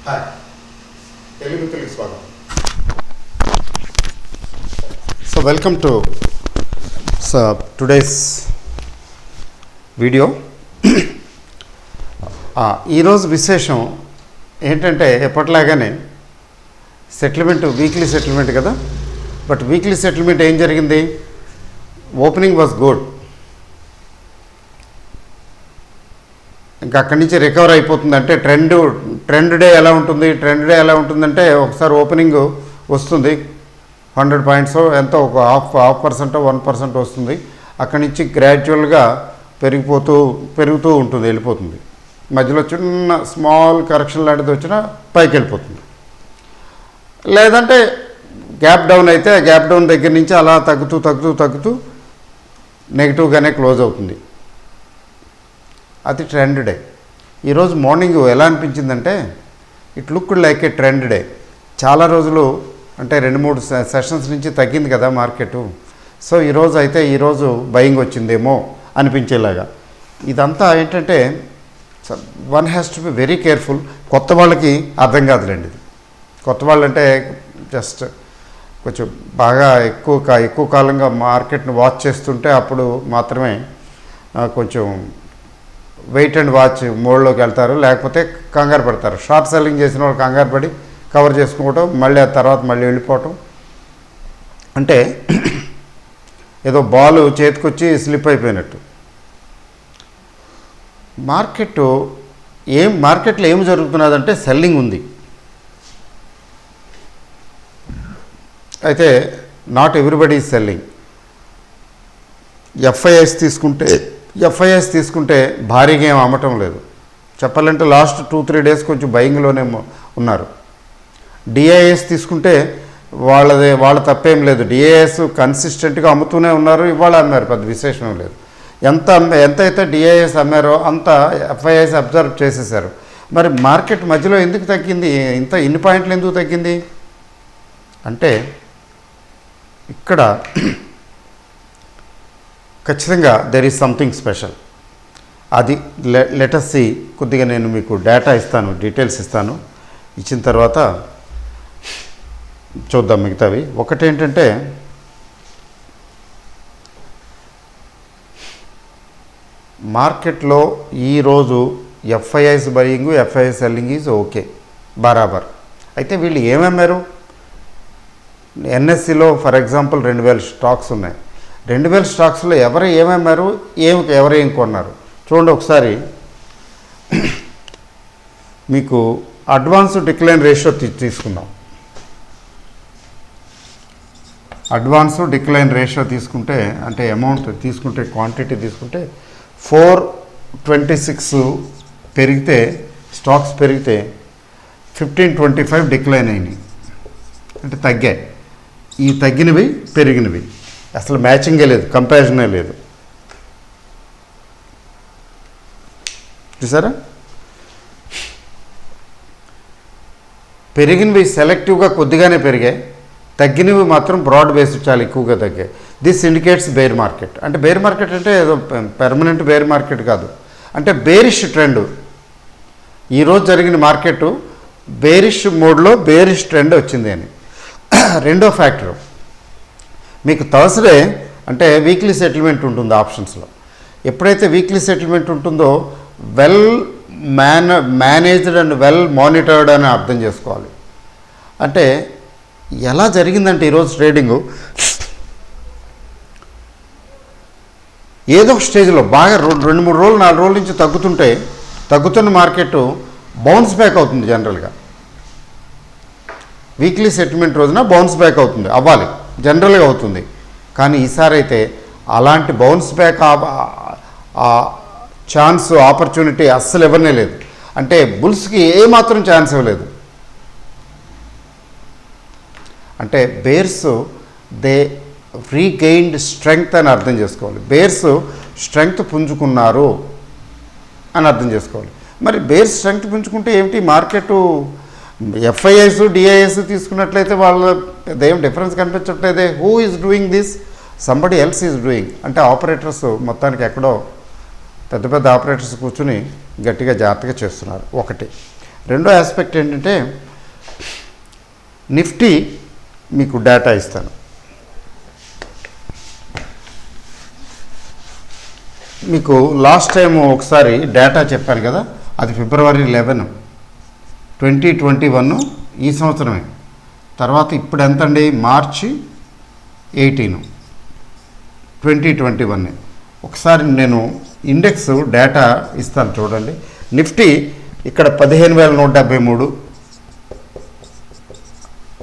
Hi Telugu స్వాగతం. So welcome to today's video. ఈరోజు విశేషం ఏంటంటే ఎప్పటిలాగానే సెటిల్మెంట్, వీక్లీ సెటిల్మెంట్ కదా. బట్ వీక్లీ సెటిల్మెంట్ ఏం జరిగింది? ఓపెనింగ్ వాజ్ గుడ్, ఇంకా అక్కడి నుంచి రికవర్ అయిపోతుంది. అంటే ట్రెండ్ డే ఎలా ఉంటుంది? ట్రెండ్ డే ఎలా ఉంటుందంటే ఒకసారి ఓపెనింగ్ వస్తుంది 100 పాయింట్స్ ఎంతో, ఒక హాఫ్ పర్సెంట్ 1% వస్తుంది. అక్కడి నుంచి గ్రాడ్యువల్గా పెరుగుతూ ఉంటుంది, వెళ్ళిపోతుంది. మధ్యలో చిన్న స్మాల్ కరెక్షన్ లాంటిది వచ్చినా పైకి వెళ్ళిపోతుంది. లేదంటే గ్యాప్ డౌన్ అయితే ఆ గ్యాప్ డౌన్ దగ్గర నుంచి అలా తగ్గుతూ నెగిటివ్గానే క్లోజ్ అవుతుంది. అది ట్రెండ్ డే. ఈరోజు మార్నింగ్ ఎలా అనిపించిందంటే it look like A trend day. చాలా రోజులు అంటే 2-3 సెషన్స్ నుంచి తగ్గింది కదా మార్కెట్. సో ఈరోజు బయింగ్ వచ్చిందేమో అనిపించేలాగా. ఇదంతా ఏంటంటే one has to be very careful. కొత్త వాళ్ళకి అర్థం కాదులేండి ఇది. కొత్త వాళ్ళు అంటే జస్ట్ కొంచెం బాగా ఎక్కువ కాలంగా మార్కెట్ని వాచ్ చేస్తుంటే అప్పుడు మాత్రమే కొంచెం వెయిట్ అండ్ వాచ్ మోడ్లోకి వెళ్తారు. లేకపోతే కంగారు పడతారు. షార్ట్ సెల్లింగ్ చేసిన వాళ్ళు కంగారు పడి కవర్ చేసుకోవటం, మళ్ళీ ఆ తర్వాత మళ్ళీ వెళ్ళిపోవటం. అంటే ఏదో బాల్ చేతికొచ్చి స్లిప్ అయిపోయినట్టు. మార్కెట్లో ఏం జరుగుతున్నదంటే సెల్లింగ్ ఉంది. అయితే not everybody is selling. FIs తీసుకుంటే భారీగా ఏం అమ్మటం లేదు. చెప్పాలంటే లాస్ట్ 2-3 డేస్ కొంచెం బయింగ్లోనే ఉన్నారు. డిఐఎస్ తీసుకుంటే వాళ్ళ తప్పేం లేదు. డిఐఎస్ కన్సిస్టెంట్గా అమ్ముతూనే ఉన్నారు. ఇవాళ అమ్మారు, పెద్ద విశేషం లేదు. ఎంతైతే డిఐఎస్ అమ్మారో అంత ఎఫ్ఐఎస్ అబ్జర్వ్ చేసేసారు. మరి మార్కెట్ మధ్యలో ఎందుకు తగ్గింది? ఇన్ని పాయింట్లు ఎందుకు తగ్గింది అంటే ఇక్కడ ఖచ్చితంగా దెర్ ఈజ్ సంథింగ్ స్పెషల్. అది లెట్ us see. కొద్దిగా నేను మీకు డేటా ఇస్తాను, డీటెయిల్స్ ఇస్తాను. ఇచ్చిన తర్వాత చూద్దాం మిగతావి. ఒకటేంటంటే మార్కెట్లో ఈరోజు FIIs buying, FIIs selling is okay, బరాబర్. అయితే వీళ్ళు ఏమమ్మారు? ఎన్ఎస్సిలో ఫర్ ఎగ్జాంపుల్ 2000 స్టాక్స్ ఉన్నాయి. 2000 స్టాక్స్లో ఎవరు ఏమమ్మారు, ఎవరు ఏం కొన్నారు చూడండి ఒకసారి. మీకు అడ్వాన్స్ డిక్లైన్ రేషియో తీసుకుందాం. అడ్వాన్స్ డిక్లైన్ రేషియో తీసుకుంటే, అంటే అమౌంట్ తీసుకుంటే, క్వాంటిటీ తీసుకుంటే 426 పెరిగితే, స్టాక్స్ పెరిగితే 1525 డిక్లైన్ అయినాయి, అంటే తగ్గాయి. ఈ తగ్గినవి పెరిగినవి అసలు మ్యాచింగే లేదు, కంపారిజనే లేదు. చూసారా? పెరిగినవి సెలెక్టివ్గా కొద్దిగానే పెరిగాయి, తగ్గినవి మాత్రం బ్రాడ్ బేస్డ్ చాలా ఎక్కువగా తగ్గాయి. This indicates bear market. అంటే బేర్ మార్కెట్ అంటే ఏదో పెర్మనెంట్ బేర్ మార్కెట్ కాదు, అంటే బేరిష్ ట్రెండ్. ఈరోజు జరిగిన మార్కెట్ బేరిష్ మోడ్లో బేరిష్ ట్రెండ్ వచ్చింది అని. రెండో ఫ్యాక్టర్, మీకు థర్స్డే అంటే వీక్లీ సెటిల్మెంట్ ఉంటుంది ఆప్షన్స్లో. ఎప్పుడైతే వీక్లీ సెటిల్మెంట్ ఉంటుందో well managed and well monitored అని అర్థం చేసుకోవాలి. అంటే ఎలా జరిగిందంటే ఈరోజు ట్రేడింగు ఏదో ఒక స్టేజ్లో బాగా 2-3 రోజులు 4 రోజుల నుంచి తగ్గుతున్న మార్కెట్ బౌన్స్ బ్యాక్ అవుతుంది. జనరల్గా వీక్లీ సెటిల్మెంట్ రోజున బౌన్స్ బ్యాక్ అవ్వాలి, జనరల్గా అవుతుంది. కానీ ఈసారి అయితే అలాంటి బౌన్స్ బ్యాక్ ఛాన్స్, ఆపర్చునిటీ అస్సలు ఇవ్వనే లేదు. అంటే బుల్స్కి ఏమాత్రం ఛాన్స్ ఇవ్వలేదు. అంటే బేర్స్ దే రీగెయిన్డ్ స్ట్రెంగ్త్ అని అర్థం చేసుకోవాలి. బేర్స్ స్ట్రెంగ్త్ పుంజుకున్నారు అని అర్థం చేసుకోవాలి. మరి బేర్స్ స్ట్రెంగ్త్ పుంజుకుంటే ఏమిటి? మార్కెట్ ఎఫ్ఐఐస్, డిఐఎస్ తీసుకున్నట్లయితే అదేం డిఫరెన్స్ కనిపించట్లేదే. Who is doing this? Somebody else is doing. అంటే ఆపరేటర్స్ మొత్తానికి ఎక్కడో పెద్ద ఆపరేటర్స్ కూర్చుని గట్టిగా జాగ్రత్తగా చేస్తున్నారు. ఒకటి. రెండో ఆస్పెక్ట్ ఏంటంటే నిఫ్టీ మీకు డేటా ఇస్తాను. మీకు లాస్ట్ టైం ఒకసారి డేటా చెప్పాను కదా, అది February 11, 2021 ఈ సంవత్సరమే. తర్వాత ఇప్పుడు ఎంత అండి, March 18, 2021. ఒకసారి నేను ఇండెక్స్ డేటా ఇస్తాను చూడండి. నిఫ్టీ ఇక్కడ 15,173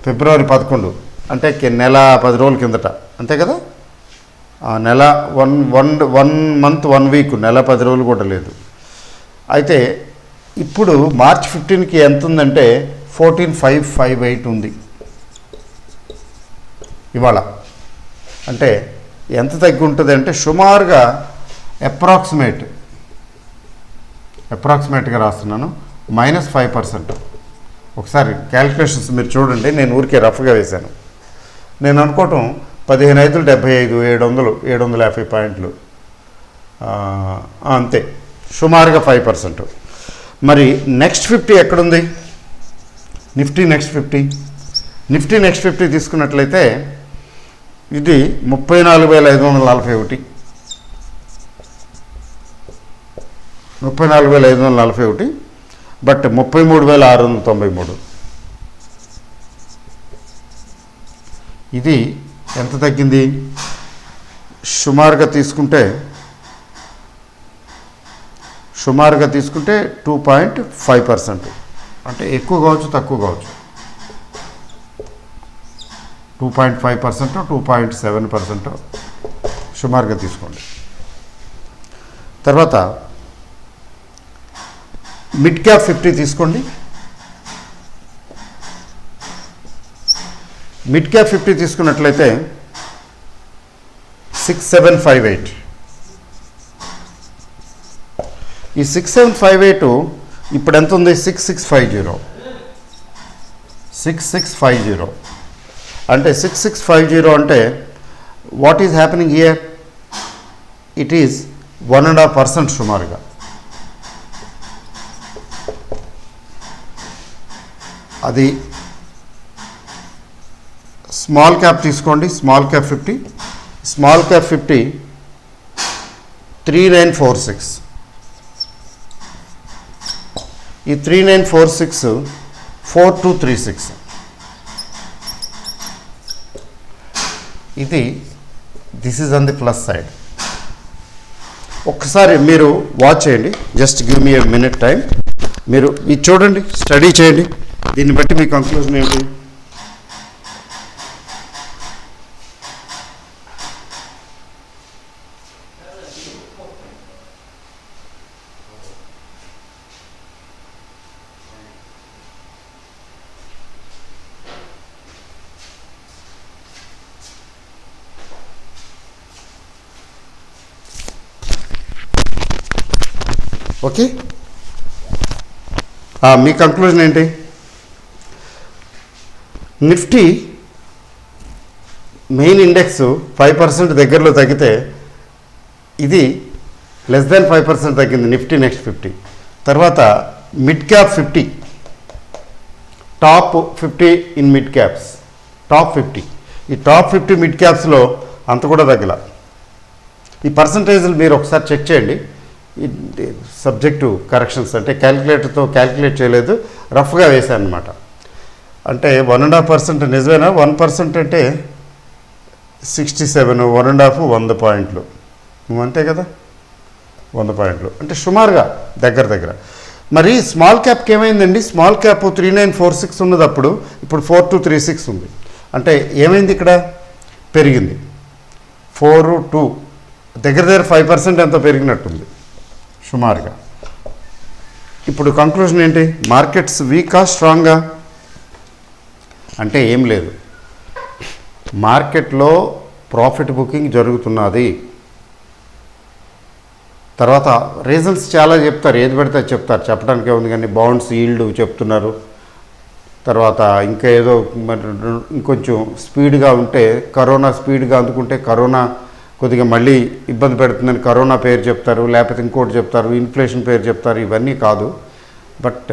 February 11, అంటే నెల 10 రోజుల కిందట, అంతే కదా. నెల వన్ మంత్ 1 వీక్, నెల 10 రోజులు కూడా లేదు. అయితే ఇప్పుడు March 15కి ఎంత ఉందంటే 14,558 ఉంది ఇవాళ. అంటే ఎంత తగ్గి ఉంటుంది అంటే సుమారుగా అప్రాక్సిమేట్గా రాస్తున్నాను, -5%. ఒకసారి క్యాలిక్యులేషన్స్ మీరు చూడండి, నేను ఊరికే రఫ్గా వేశాను. నేను అనుకోవటం 15,575, 750 పాయింట్లు, అంతే, సుమారుగా 5%. మరి నెక్స్ట్ 50 ఎక్కడుంది, నిఫ్టీ నెక్స్ట్ 50 తీసుకున్నట్లయితే ఇది 34,541, 34,541, బట్ 33,693. ఇది ఎంత తగ్గింది, సుమారుగా తీసుకుంటే 2.5%. అంటే ఎక్కువ కావచ్చు, తక్కువ కావచ్చు. 2.5%, 2.7% సుమారుగా తీసుకోండి. తర్వాత మిడ్ క్యాప్ 50 తీసుకోండి. మిడ్ క్యాప్ 50 తీసుకున్నట్లయితే 6758. ఈ 6758 ఇప్పుడు ఎంత ఉంది, 6650. అంటే 6650 అంటే what is happening here, it is 1.5% సుమారుగా. అది స్మాల్ క్యాప్ తీసుకోండి, స్మాల్ క్యాప్ 50 3946. ఈ 3946 4236. This is on the plus side. ఒక్కసారి మీరు వాచ్ చేయండి, just give me a minute time. మీరు ఇది చూడండి, స్టడీ చేయండి, దీన్ని బట్టి మీ కంక్లూజన్ ఏంటి. ఓకే, మీ కంక్లూజన్ ఏంటి. నిఫ్టీ మెయిన్ ఇండెక్స్ 5% దగ్గరలో తగ్గితే ఇది <5% తగ్గింది నిఫ్టీ నెక్స్ట్ 50. తర్వాత mid cap 50, top 50 in mid caps, top 50. ఈ టాప్ 50 మిడ్ క్యాప్స్లో అంత కూడా తగ్గల. ఈ పర్సంటేజ్లు మీరు ఒకసారి చెక్ చేయండి. సబ్జెక్టు కరెక్షన్స్ అంటే క్యాలిక్యులేటర్తో క్యాలిక్యులేట్ చేయలేదు, రఫ్గా వేశాను అనమాట. అంటే 1.5% నిజమేనా, 1% అంటే 67, 1.5 100 పాయింట్లు, అంతే కదా, 100 పాయింట్లు అంటే సుమారుగా దగ్గర. మరి స్మాల్ క్యాప్కి ఏమైందండి, స్మాల్ క్యాప్ 3946 ఉన్నది అప్పుడు, ఇప్పుడు 4236 ఉంది. అంటే ఏమైంది, ఇక్కడ పెరిగింది 4-2, దగ్గర 5% ఎంతో పెరిగినట్టుంది సుమారుగా. ఇప్పుడు కంక్లూజన్ ఏంటి, మార్కెట్స్ వీకా స్ట్రాంగా అంటే ఏం లేదు, మార్కెట్లో ప్రాఫిట్ బుకింగ్ జరుగుతున్నది. తర్వాత రీజన్స్ చాలా చెప్తారు, ఏది పడితే చెప్తారు, చెప్పడానికే ఉంది. కానీ బాండ్స్ ఈల్డ్ చెప్తున్నారు. తర్వాత ఇంకా ఏదో ఇంకొంచెం స్పీడ్గా ఉంటే, కరోనా స్పీడ్గా అందుకుంటే కరోనా కొద్దిగా మళ్ళీ ఇబ్బంది పెడుతుందని కరోనా పేరు చెప్తారు, లేకపోతే ఇంకోటి చెప్తారు, ఇన్ఫ్లేషన్ పేరు చెప్తారు. ఇవన్నీ కాదు, but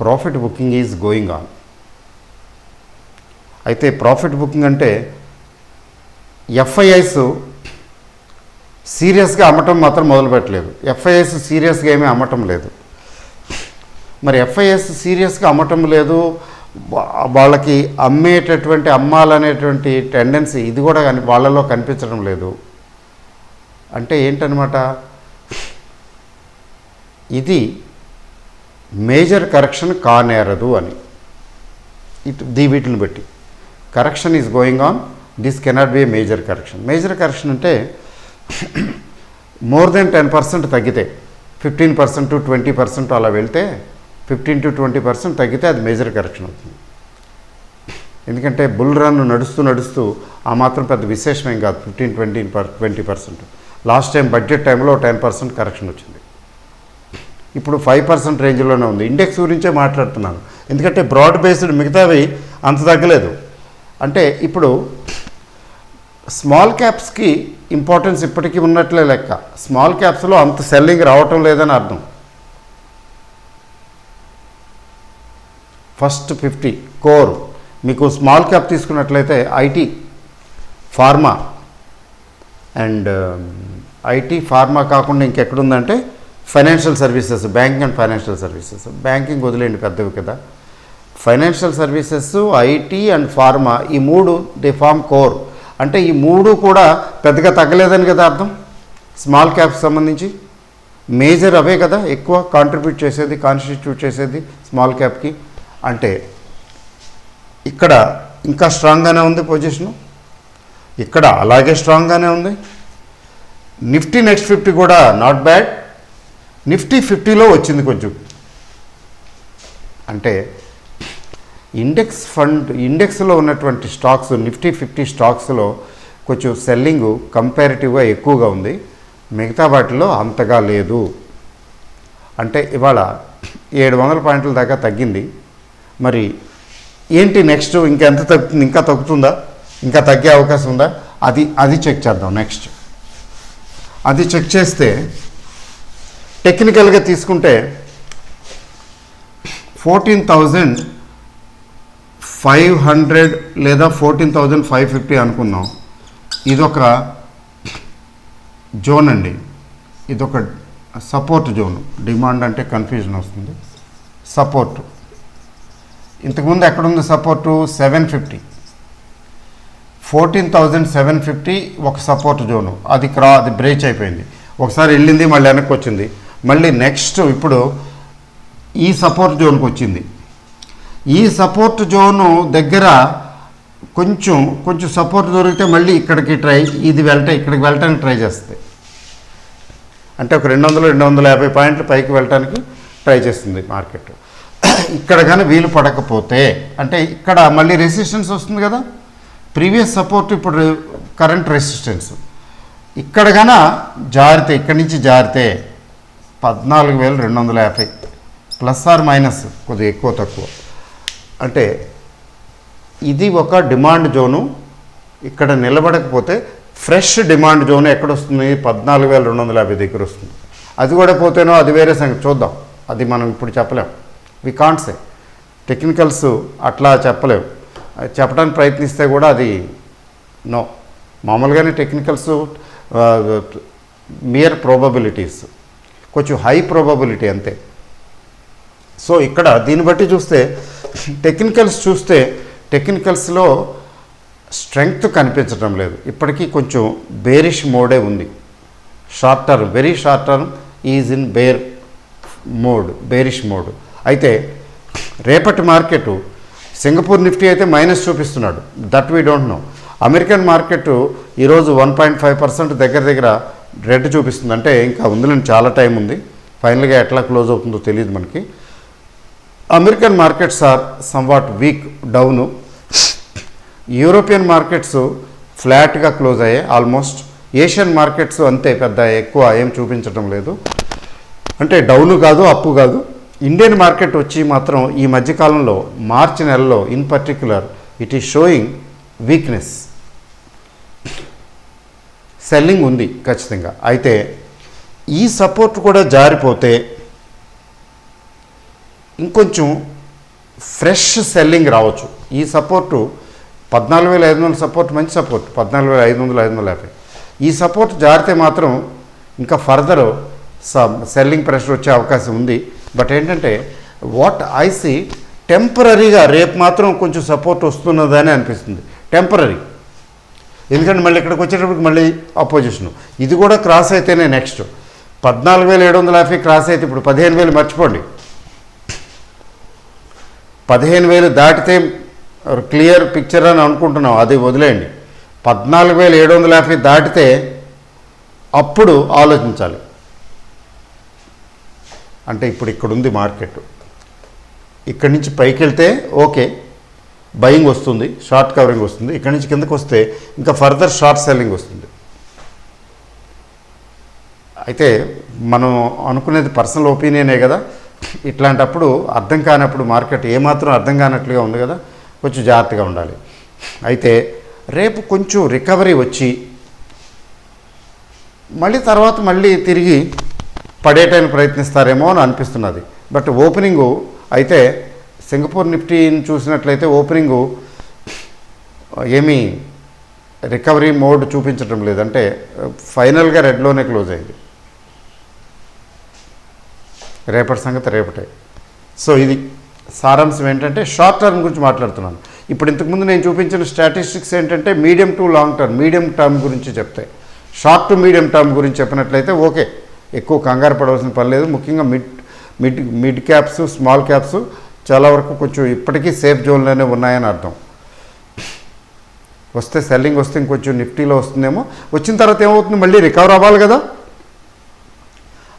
profit booking is going on. అయితే ప్రాఫిట్ బుకింగ్ అంటే ఎఫ్ఐఐస్ సీరియస్గా అమ్మటం మాత్రం మొదలుపెట్టలేదు. ఎఫ్ఐఐస్ సీరియస్గా ఏమీ అమ్మటం లేదు. మరి ఎఫ్ఐఐస్ సీరియస్గా అమ్మటం లేదు, వాళ్ళకి అమ్మాలనేటువంటి టెండెన్సీ ఇది కూడా వాళ్ళలో కనిపించడం లేదు. అంటే ఏంటనమాట, ఇది మేజర్ కరెక్షన్ కానేరదు అని. వీటిని బట్టి correction is going on, this cannot be a major correction. Major correction అంటే మోర్ దెన్ 10% తగ్గితే, 15% to 20% అలా వెళ్తే, 15 to 20% తగ్గితే అది మేజర్ కరెక్షన్ అవుతుంది. ఎందుకంటే బుల్ రన్ నడుస్తూ ఆ మాత్రం పెద్ద విశేషమేం కాదు. 15-20% లాస్ట్ టైం బడ్జెట్ టైంలో 10% కరెక్షన్ వచ్చింది. ఇప్పుడు 5% రేంజ్లోనే ఉంది. ఇండెక్స్ గురించే మాట్లాడుతున్నాను, ఎందుకంటే బ్రాడ్ బేస్డ్ మిగతావి అంత తగ్గలేదు. అంటే ఇప్పుడు స్మాల్ క్యాప్స్కి ఇంపార్టెన్స్ ఇప్పటికీ ఉన్నట్లే లెక్క. స్మాల్ క్యాప్స్లో అంత సెల్లింగ్ రావటం లేదని అర్థం. ఫస్ట్ 50 కోర్ మీకు స్మాల్ క్యాప్ తీసుకున్నట్లయితే IT, pharma and IT pharma కాకుండా ఇంకెక్కడుందంటే financial services, banking and financial services. Banking వదిలేండి, పెద్దవి కదా. Financial services, IT and pharma, ఈ మూడు దే ఫార్మ్ కోర్. అంటే ఈ మూడు కూడా పెద్దగా తగ్గలేదని కదా అర్థం. స్మాల్ క్యాప్స్ సంబంధించి మేజర్ అవే కదా ఎక్కువ కాన్స్టిట్యూట్ చేసేది స్మాల్ క్యాప్కి. అంటే ఇక్కడ ఇంకా స్ట్రాంగ్గానే ఉంది పొజిషను, ఇక్కడ అలాగే స్ట్రాంగ్గానే ఉంది. నిఫ్టీ నెక్స్ట్ 50 కూడా నాట్ బ్యాడ్. నిఫ్టీ 50లో వచ్చింది కొంచెం. అంటే ఇండెక్స్లో ఉన్నటువంటి స్టాక్స్, నిఫ్టీ 50 స్టాక్స్లో కొంచెం సెల్లింగ్ కంపారిటివ్గా ఎక్కువగా ఉంది, మిగతా వాటిలో అంతగా లేదు. అంటే ఇవాళ 700 పాయింట్ల దాకా తగ్గింది. మరి ఏంటి నెక్స్ట్, ఇంకెంత తగ్గుతుంది? ఇంకా తగ్గుతుందా? ఇంకా తగ్గే అవకాశం ఉందా? అది చెక్ చేద్దాం. నెక్స్ట్ అది చెక్ చేస్తే టెక్నికల్గా తీసుకుంటే 14,500 లేదా 14,550 అనుకుందాం. ఇదొక జోన్ అండి, ఇదొక సపోర్ట్ జోన్. డిమాండ్ అంటే కన్ఫ్యూజన్ వస్తుంది. సపోర్ట్ ఇంతకుముందు ఎక్కడుంది సపోర్టు? 750, 14,750 ఒక సపోర్ట్ జోను. అది బ్రేచ్ అయిపోయింది. ఒకసారి వెళ్ళింది, మళ్ళీ వెనక్కి వచ్చింది. మళ్ళీ నెక్స్ట్ ఇప్పుడు ఈ సపోర్ట్ జోన్కి వచ్చింది. ఈ సపోర్ట్ జోను దగ్గర కొంచెం సపోర్ట్ దొరికితే మళ్ళీ ఇక్కడికి ఇక్కడికి వెళ్ళటానికి ట్రై చేస్తుంది. అంటే ఒక 200-250 పాయింట్లు పైకి వెళ్ళటానికి ట్రై చేస్తుంది మార్కెట్. ఇక్కడ కానీ వీలు పడకపోతే, అంటే ఇక్కడ మళ్ళీ రెసిస్టెన్స్ వస్తుంది కదా, ప్రీవియస్ సపోర్ట్ ఇప్పుడు కరెంట్ రెసిస్టెన్స్. ఇక్కడ కానీ జారితే, ఇక్కడి నుంచి జారితే 14,250 ప్లస్ ఆర్ మైనస్ కొద్దిగా ఎక్కువ తక్కువ. అంటే ఇది ఒక డిమాండ్ జోను. ఇక్కడ నిలబడకపోతే ఫ్రెష్ డిమాండ్ జోన్ ఎక్కడొస్తుంది? 14,250 దగ్గర వస్తుంది. అది కూడా పోతేనో అది వేరే సంగతి, చూద్దాం. అది మనం ఇప్పుడు చెప్పలేం. We can't say. టెక్నికల్స్ అట్లా చెప్పలేము. చెప్పడానికి ప్రయత్నిస్తే కూడా అది నో. మామూలుగానే టెక్నికల్స్ మియర్ ప్రోబబిలిటీస్, కొంచెం హై ప్రోబబిలిటీ అంతే. సో ఇక్కడ దీన్ని బట్టి చూస్తే టెక్నికల్స్లో స్ట్రెంగ్త్ కనిపించడం లేదు. ఇప్పటికీ కొంచెం బేరిష్ మోడే ఉంది. Short term, very short term is in bearish mode. అయితే రేపటి మార్కెట్ సింగపూర్ నిఫ్టీ అయితే మైనస్ చూపిస్తున్నాడు, that we don't know. American market ఈరోజు 1.5% దగ్గర రెడ్ చూపిస్తుంది. అంటే ఇంకా ఉందిలేండి, చాలా టైం ఉంది. ఫైనల్గా ఎట్లా క్లోజ్ అవుతుందో తెలియదు మనకి. American markets are somewhat weak, down. European markets ఫ్లాట్గా క్లోజ్ అయ్యాయి ఆల్మోస్ట్. ఏషియన్ మార్కెట్స్ అంతే, పెద్ద ఎక్కువ ఏం చూపించడం లేదు. అంటే డౌను కాదు, అప్పు కాదు. ఇండియన్ మార్కెట్ వచ్చి మాత్రం ఈ మధ్యకాలంలో మార్చి నెలలో in particular it is showing weakness. Selling ఉంది ఖచ్చితంగా. అయితే ఈ సపోర్ట్ కూడా జారిపోతే ఇంకొంచెం ఫ్రెష్ సెల్లింగ్ రావచ్చు. ఈ సపోర్టు 14,500 సపోర్ట్ మంచి సపోర్ట్, 14,500 550 ఈ సపోర్ట్ జారితే మాత్రం ఇంకా ఫర్దర్ సెల్లింగ్ ప్రెషర్ వచ్చే అవకాశం ఉంది. బట్ ఏంటంటే వాట్ ఐ సీ టెంపరీగా రేపు మాత్రం కొంచెం సపోర్ట్ వస్తున్నదని అనిపిస్తుంది, టెంపరీ. ఎందుకంటే మళ్ళీ ఇక్కడికి వచ్చేటప్పటికి మళ్ళీ అపోజిషను ఇది కూడా క్రాస్ అయితేనే నెక్స్ట్ 14,750 క్రాస్ అయితే ఇప్పుడు 15,000 మర్చిపోండి. 15,000 దాటితే క్లియర్ పిక్చర్ అని అనుకుంటున్నాం, అది వదిలేయండి. 14,750 దాటితే అప్పుడు ఆలోచించాలి. అంటే ఇప్పుడు ఇక్కడ ఉంది మార్కెట్, ఇక్కడి నుంచి పైకి వెళ్తే ఓకే బయింగ్ వస్తుంది, షార్ట్ కవరింగ్ వస్తుంది. ఇక్కడి నుంచి కిందకు వస్తే ఇంకా ఫర్దర్ షార్ట్ సెల్లింగ్ వస్తుంది. అయితే మనం అనుకునేది పర్సనల్ ఒపీనియనే కదా. ఇట్లాంటప్పుడు అర్థం కానప్పుడు మార్కెట్ ఏమాత్రం అర్థం కానట్లుగా ఉంది కదా, కొంచెం జాగ్రత్తగా ఉండాలి. అయితే రేపు కొంచెం రికవరీ వచ్చి మళ్ళీ తర్వాత మళ్ళీ తిరిగి పడేయటానికి ప్రయత్నిస్తారేమో అని అనిపిస్తున్నది. బట్ ఓపెనింగు అయితే సింగపూర్ నిఫ్టీని చూసినట్లయితే ఓపెనింగు ఏమీ రికవరీ మోడ్ చూపించడం లేదు. అంటే ఫైనల్గా రెడ్లోనే క్లోజ్ అయింది. రేపటి సంగతి రేపటే. సో ఇది సారాంశం ఏంటంటే షార్ట్ టర్మ్ గురించి మాట్లాడుతున్నాను. ఇప్పుడు ఇంతకుముందు నేను చూపించిన స్టాటిస్టిక్స్ ఏంటంటే medium to long term, medium term గురించి చెప్తాయి. షార్ట్ టు మీడియం టర్మ్ గురించి చెప్పినట్లయితే ఓకే, ఎక్కువ కంగారు పడవలసిన పని లేదు. ముఖ్యంగా మిడ్ క్యాప్స్, స్మాల్ క్యాప్స్ చాలా వరకు కొంచెం ఇప్పటికీ సేఫ్ జోన్లోనే ఉన్నాయని అర్థం. వస్తే సెల్లింగ్ వస్తే ఇంకొంచెం నిఫ్టీలో వస్తుందేమో. వచ్చిన తర్వాత ఏమవుతుంది, మళ్ళీ రికవర్ అవ్వాలి కదా.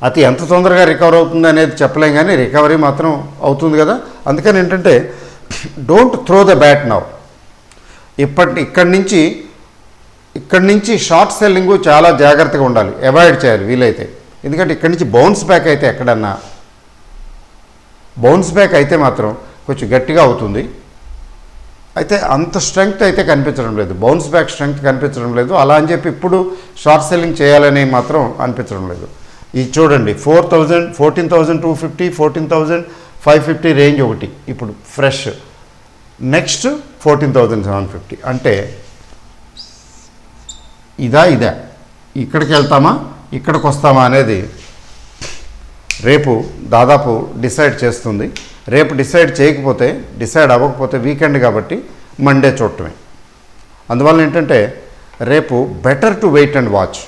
అది ఎంత తొందరగా రికవర్ అవుతుంది అనేది చెప్పలేం, కానీ రికవరీ మాత్రం అవుతుంది కదా. అందుకని ఏంటంటే don't throw the bat now. ఇక్కడి నుంచి షార్ట్ సెల్లింగ్ చాలా జాగ్రత్తగా ఉండాలి, అవాయిడ్ చేయాలి వీలైతే. ఎందుకంటే ఇక్కడి నుంచి బౌన్స్ బ్యాక్ అయితే ఎక్కడన్నా బౌన్స్ బ్యాక్ అయితే మాత్రం కొంచెం గట్టిగా అవుతుంది. అయితే అంత స్ట్రెంగ్త్ అయితే కనిపించడం లేదు, బౌన్స్ బ్యాక్ స్ట్రెంగ్త్ కనిపించడం లేదు. అలా అని చెప్పి ఇప్పుడు షార్ట్ సెల్లింగ్ చేయాలని మాత్రం అనిపించడం లేదు. ఇది చూడండి 4,000, 14,250, 14,550 రేంజ్ ఒకటి ఇప్పుడు ఫ్రెష్. నెక్స్ట్ 14,750. అంటే ఇదా ఇక్కడికి వెళ్తామా ఇక్కడికి వస్తామా అనేది రేపు దాదాపు డిసైడ్ చేస్తుంది. రేపు డిసైడ్ చేయకపోతే, డిసైడ్ అవ్వకపోతే వీకెండ్ కాబట్టి మండే చూడటమే. అందువల్ల ఏంటంటే రేపు better to wait and watch,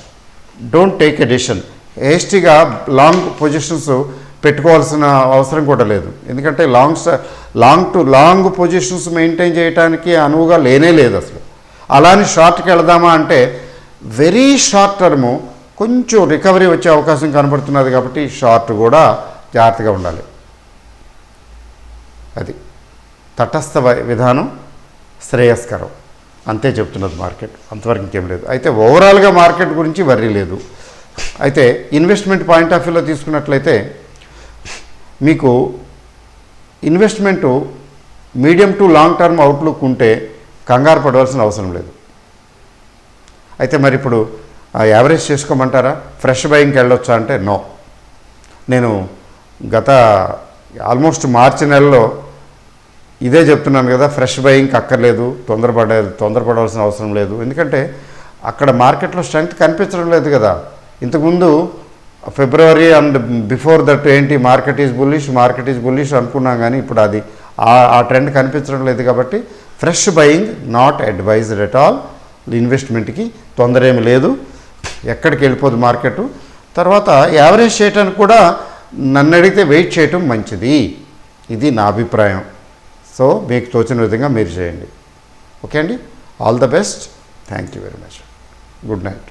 don't take a decision. హేస్టీగా లాంగ్ పొజిషన్స్ పెట్టుకోవాల్సిన అవసరం కూడా లేదు. ఎందుకంటే లాంగ్ పొజిషన్స్ మెయింటైన్ చేయడానికి అనువుగా లేనే లేదు అసలు. అలానే షార్ట్కి వెళదామా అంటే వెరీ షార్ట్ టర్ము కొంచెం రికవరీ వచ్చే అవకాశం కనబడుతున్నది కాబట్టి షార్ట్ కూడా జాగ్రత్తగా ఉండాలి. అది తటస్థ విధానం శ్రేయస్కరం, అంతే చెప్తున్నది మార్కెట్, అంతవరకు ఇంకేం లేదు. అయితే ఓవరాల్గా మార్కెట్ గురించి వర్రీ లేదు. అయితే ఇన్వెస్ట్మెంట్ పాయింట్ ఆఫ్ వ్యూలో తీసుకున్నట్లయితే మీకు investment medium to long term outlook ఉంటే కంగారు పడవలసిన అవసరం లేదు. అయితే మరి ఇప్పుడు యావరేజ్ చేసుకోమంటారా, ఫ్రెష్ బయింగ్కి వెళ్ళొచ్చా అంటే నో. నేను గత ఆల్మోస్ట్ మార్చి నెలలో ఇదే చెప్తున్నాను కదా, ఫ్రెష్ బయింగ్కి అక్కర్లేదు, తొందరపడవలసిన అవసరం లేదు. ఎందుకంటే అక్కడ మార్కెట్లో స్ట్రెంగ్త్ కనిపించడం లేదు కదా. ఇంతకుముందు ఫిబ్రవరి అండ్ బిఫోర్ దట్ ఏంటి మార్కెట్ ఈజ్ బుల్లిష్ అనుకున్నాం, కానీ ఇప్పుడు అది ఆ ట్రెండ్ కనిపించడం లేదు. కాబట్టి fresh buying not advised at all. ఇన్వెస్ట్మెంట్కి తొందర ఏమి లేదు, ఎక్కడికి వెళ్ళిపోదు మార్కెట్. తర్వాత యావరేజ్ చేయడానికి కూడా నన్ను అడిగితే వెయిట్ చేయటం మంచిది, ఇది నా అభిప్రాయం. సో మీకు తోచిన విధంగా మీరు చేయండి. ఓకే అండి, all the best, thank you very much, good night.